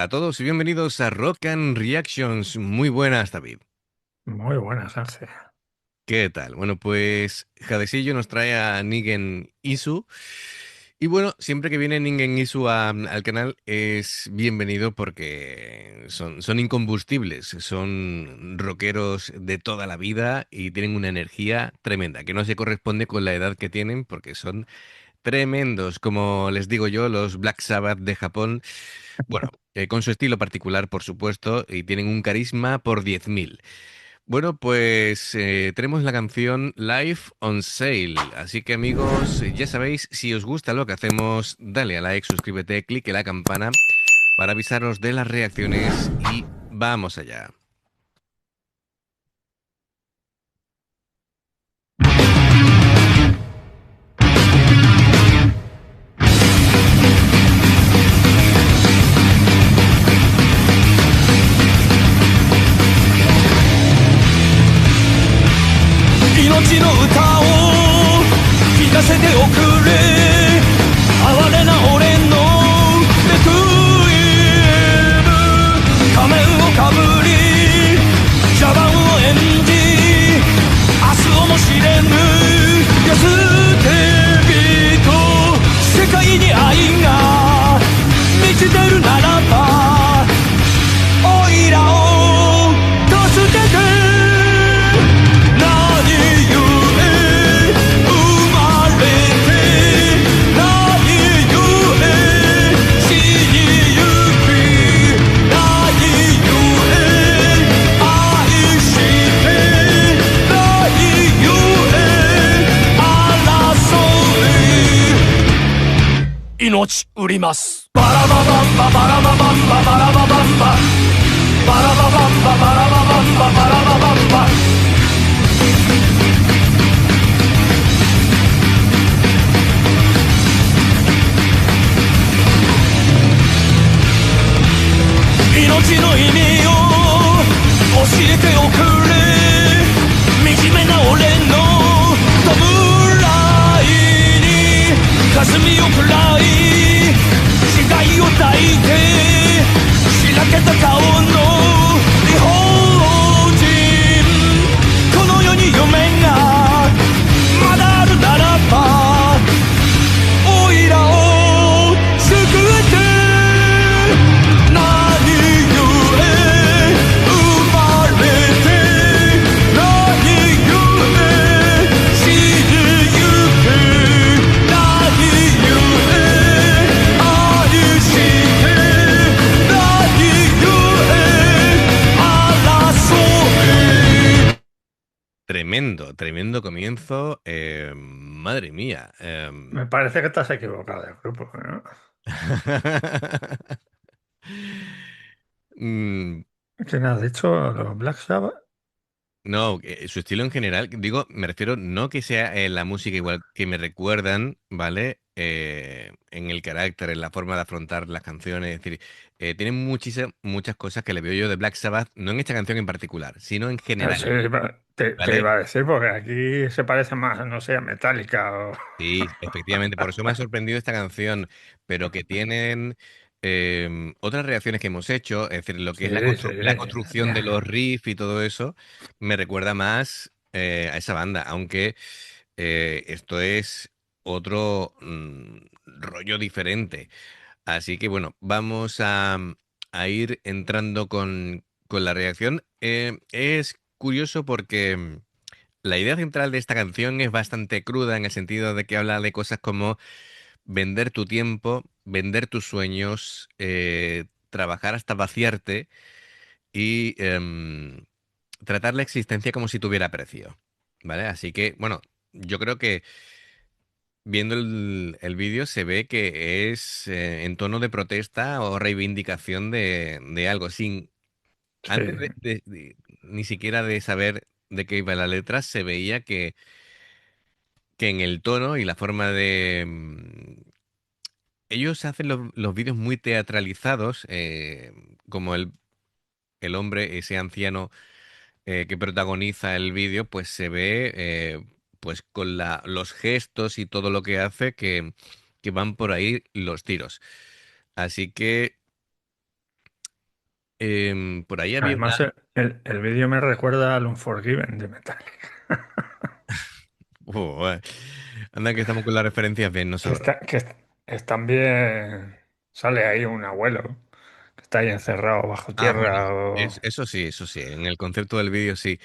Hola a todos y bienvenidos a Rock and Reactions. Muy buenas, David. Muy buenas, Arce. ¿Qué tal? Bueno, pues Jadesillo nos trae a Ningen Isu. Y bueno, siempre que viene Ningen Isu al canal es bienvenido porque son incombustibles, son rockeros de toda la vida y tienen una energía tremenda, que no se corresponde con la edad que tienen porque son tremendos, como les digo yo, los Black Sabbath de Japón. Bueno, con su estilo particular, por supuesto, y tienen un carisma por 10.000. Bueno, pues tenemos la canción Live on Sale. Así que amigos, ya sabéis, si os gusta lo que hacemos, dale a like, suscríbete, clique la campana para avisaros de las reacciones y vamos allá. 命の歌を聞かせておくれ哀れな俺のレクイエム仮面をかぶり茶番を演じ明日をも知れぬ安手人世界に愛が満ちてるならばおいらを助けて何故生まれて何故死にゆき何故愛して何故争い命売りますバラババンババラババンババラババンババラババンババラババンババラババンバ命の意味を教えておくれ惨めな俺の弔いに霞を喰らい死骸を抱いてしらけた顔の異邦人この世に夢がまだあるならばおいらを救って何故生まれて何故死にゆく何故愛して何故争い Tremendo, tremendo comienzo. Madre mía. Me parece que estás equivocado del grupo, ¿no? mm, ¿Quién has dicho? ¿Los Black Sabbath? No, su estilo en general, digo, me refiero no que sea la música igual que me recuerdan, ¿vale? En el carácter, en la forma de afrontar las canciones, es decir, tienen muchas cosas que le veo yo de Black Sabbath, no en esta canción en particular, sino en Sí, general, te ¿vale? iba a decir, porque aquí se parece más, no sé, a Metallica o... Sí, efectivamente, por eso me ha sorprendido esta canción, pero que tienen otras reacciones que hemos hecho, es decir, lo que es Sí, sí. la construcción de los riffs y todo eso, me recuerda más a esa banda, aunque esto es otro rollo diferente. Así que bueno, vamos a ir entrando con la reacción. Es curioso porque la idea central de esta canción es bastante cruda en el sentido de que habla de cosas como vender tu tiempo, vender tus sueños, trabajar hasta vaciarte y tratar la existencia como si tuviera precio. ¿Vale? Así que, bueno, yo creo que viendo el vídeo se ve que es en tono de protesta o reivindicación de algo, sin Sí, antes ni siquiera de saber de qué iba la letra, se veía que en el tono y la forma de... ellos hacen los vídeos muy teatralizados, como el hombre, ese anciano que protagoniza el vídeo, pues se ve pues con los gestos y todo lo que hace que van por ahí los tiros. Así que Por ahí había una... Además, el vídeo me recuerda al Unforgiven de Metallica, Oh, anda que estamos con las referencias bien que nosotros. está, también sale ahí un abuelo que está ahí encerrado bajo Ah, bueno, tierra o... eso sí, en el concepto del vídeo sí.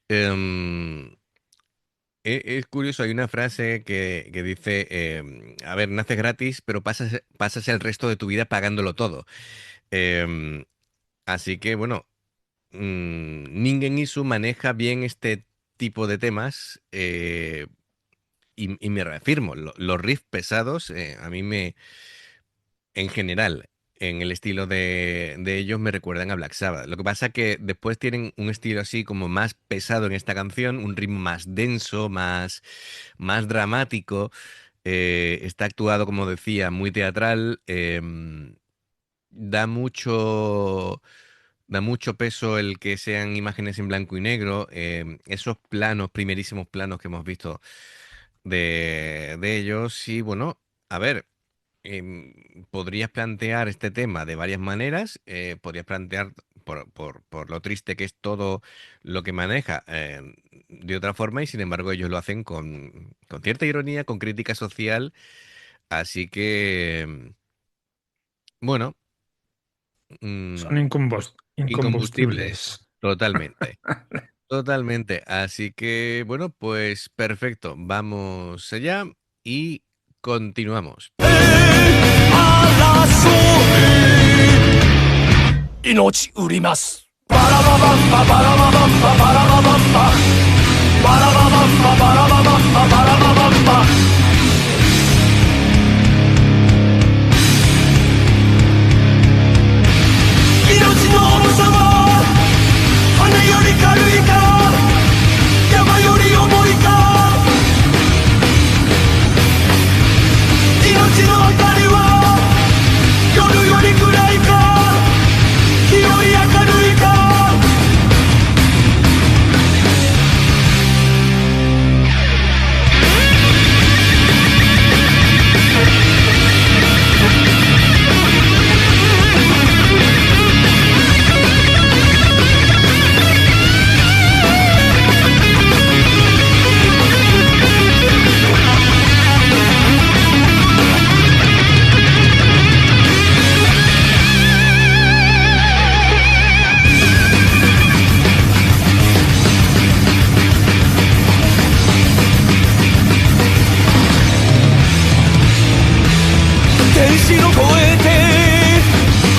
Em, es curioso, hay una frase que dice, a ver, naces gratis, pero pasas el resto de tu vida pagándolo todo. Em, Así que, bueno, Ningen Isu maneja bien este tipo de temas y me reafirmo, los riffs pesados a mí en general, en el estilo de ellos me recuerdan a Black Sabbath. Lo que pasa que después tienen un estilo así como más pesado en esta canción, un ritmo más denso, más dramático. Está actuado, como decía, muy teatral. Da mucho, da mucho peso el que sean imágenes en blanco y negro. Esos planos, primerísimos planos que hemos visto de ellos. Y bueno, a ver podrías plantear este tema de varias maneras. Podrías plantear, por lo triste que es todo lo que maneja, de otra forma, y sin embargo ellos lo hacen con cierta ironía, con crítica social. Así que, bueno, Son mm, incombustibles, incombustibles. totalmente. Totalmente. Así que, bueno, pues perfecto. Vamos allá y continuamos. 命売りますバラババンババラババンババラババンババラババンババラババンババラババンバ命の重さは羽より軽いか山より重いか命の明かりは夜より暗いか広い明るいか天使の声で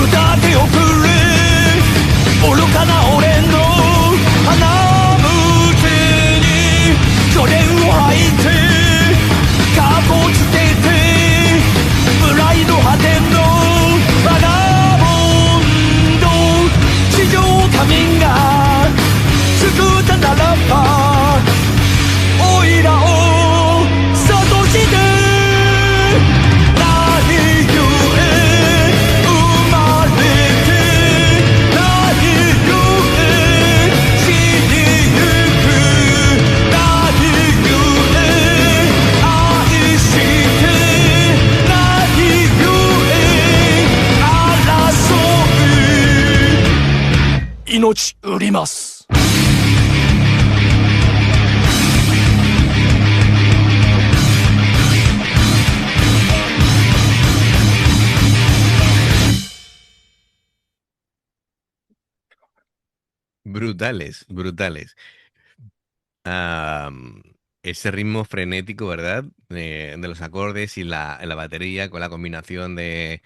歌っておくれ愚かな俺の鼻むけに去年を吐いて過去を捨ててプライド果てのバガボンド地上神が救ったならばおいらを諭して何故生まれて何故死にゆく何故愛して何故争う命売ります Brutales, brutales. Am, Ese ritmo frenético, ¿verdad? De los acordes y la batería con la combinación de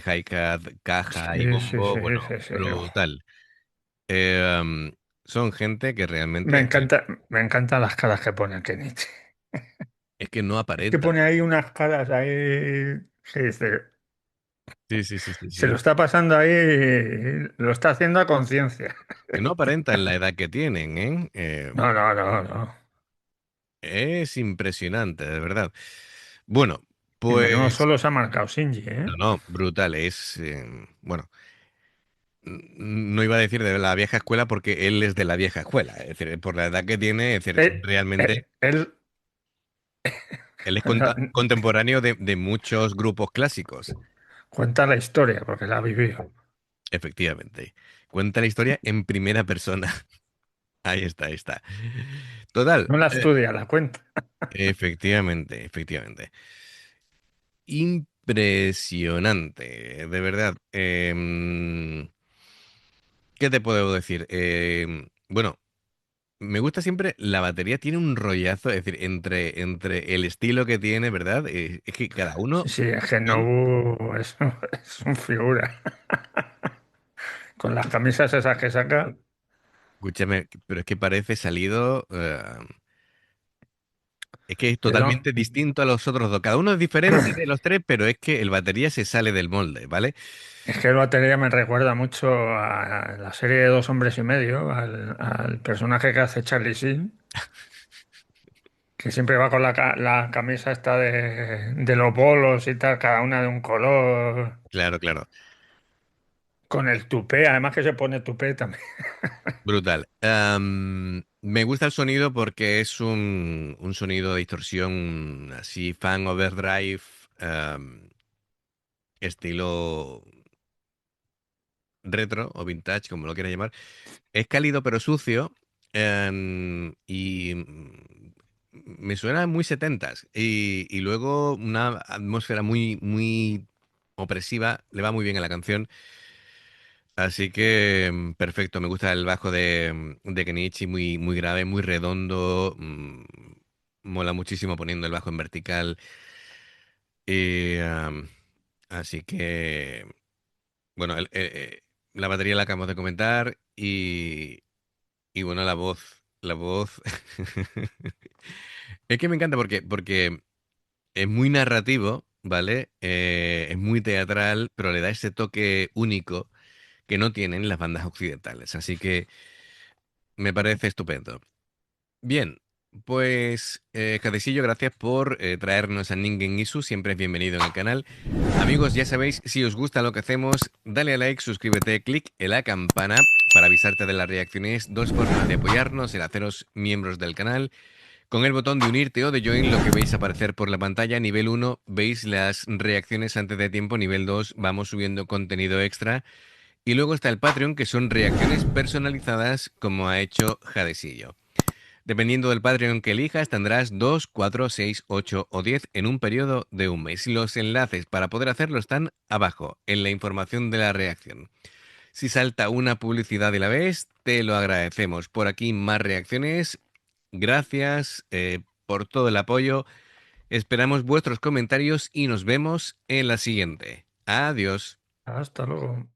hi-hat, caja y Sí, sí, bombo, sí, bueno, sí, sí. brutal. Am, Son gente que Me realmente encanta, me encantan las caras que pone Kenichi. es que no Es que aparentan. pone ahí unas caras ahí. Sí, Sí, sí, sí, sí, se lo sí. está pasando ahí, lo está haciendo a conciencia. Que no aparentan la edad que tienen, ¿eh? No, no, no, no. Es impresionante, de verdad. Bueno, Y menos pues, solo se ha marcado Shinji, ¿eh? no, no, brutal. Bueno. No iba a decir de la vieja escuela porque él es de la vieja escuela, es decir, por la edad que tiene, es decir, realmente Él, él es no, contemporáneo de muchos grupos clásicos. Cuenta la historia, porque la ha vivido. Efectivamente. Cuenta la historia en primera persona. Ahí está, ahí está. Total. No la estudia, la cuenta. Efectivamente, efectivamente. Impresionante, de verdad. ¿Qué te puedo decir? Bueno, me gusta siempre, la batería tiene un rollazo, es decir, entre el estilo que tiene, ¿verdad? Es que cada uno Sí, sí, es que son, Nobu es un figura. Con las camisas esas que saca, escúchame, pero es que parece salido, es que es pero totalmente distinto a los otros dos. Cada uno es diferente de los tres, pero es que el batería se sale del molde, ¿vale? es que el batería me recuerda mucho a la serie de Dos hombres y medio, al personaje que hace Charlie Sheen, que siempre va con la camisa esta de los bolos y tal, cada una de un color, Claro, claro. con el tupé, además que se pone tupé también. Brutal. Me gusta el sonido porque es un sonido de distorsión así, fan overdrive, am, estilo retro o vintage, como lo quieras llamar. Es cálido pero sucio, y me suena muy setentas. Y luego una atmósfera muy, muy opresiva, le va muy bien a la canción. Así que perfecto, me gusta el bajo de Kenichi, muy, muy grave, muy redondo. Mola muchísimo poniendo el bajo en vertical. Y, así que, bueno, la batería la acabamos de comentar y bueno, la voz. La voz. Es que me encanta porque es muy narrativo, ¿vale? Es muy teatral, pero le da ese toque único que no tienen las bandas occidentales. Así que me parece estupendo. Bien, pues Jadecillo, gracias por traernos a Ningen Isu, siempre es bienvenido en el canal. Amigos, ya sabéis, si os gusta lo que hacemos, dale a like, suscríbete, clic en la campana para avisarte de las reacciones. Dos formas de apoyarnos, el haceros miembros del canal. Con el botón de unirte o de join, lo que veis aparecer por la pantalla, nivel 1 veis las reacciones antes de tiempo, nivel 2 vamos subiendo contenido extra. Y luego está el Patreon, que son reacciones personalizadas como ha hecho Jadecillo. Dependiendo del Patreon que elijas, tendrás 2, 4, 6, 8 o 10 en un periodo de un mes. Los enlaces para poder hacerlo están abajo, en la información de la reacción. Si salta una publicidad y la ves, te lo agradecemos. Por aquí más reacciones. Gracias por todo el apoyo. Esperamos vuestros comentarios y nos vemos en la siguiente. Adiós. Hasta luego.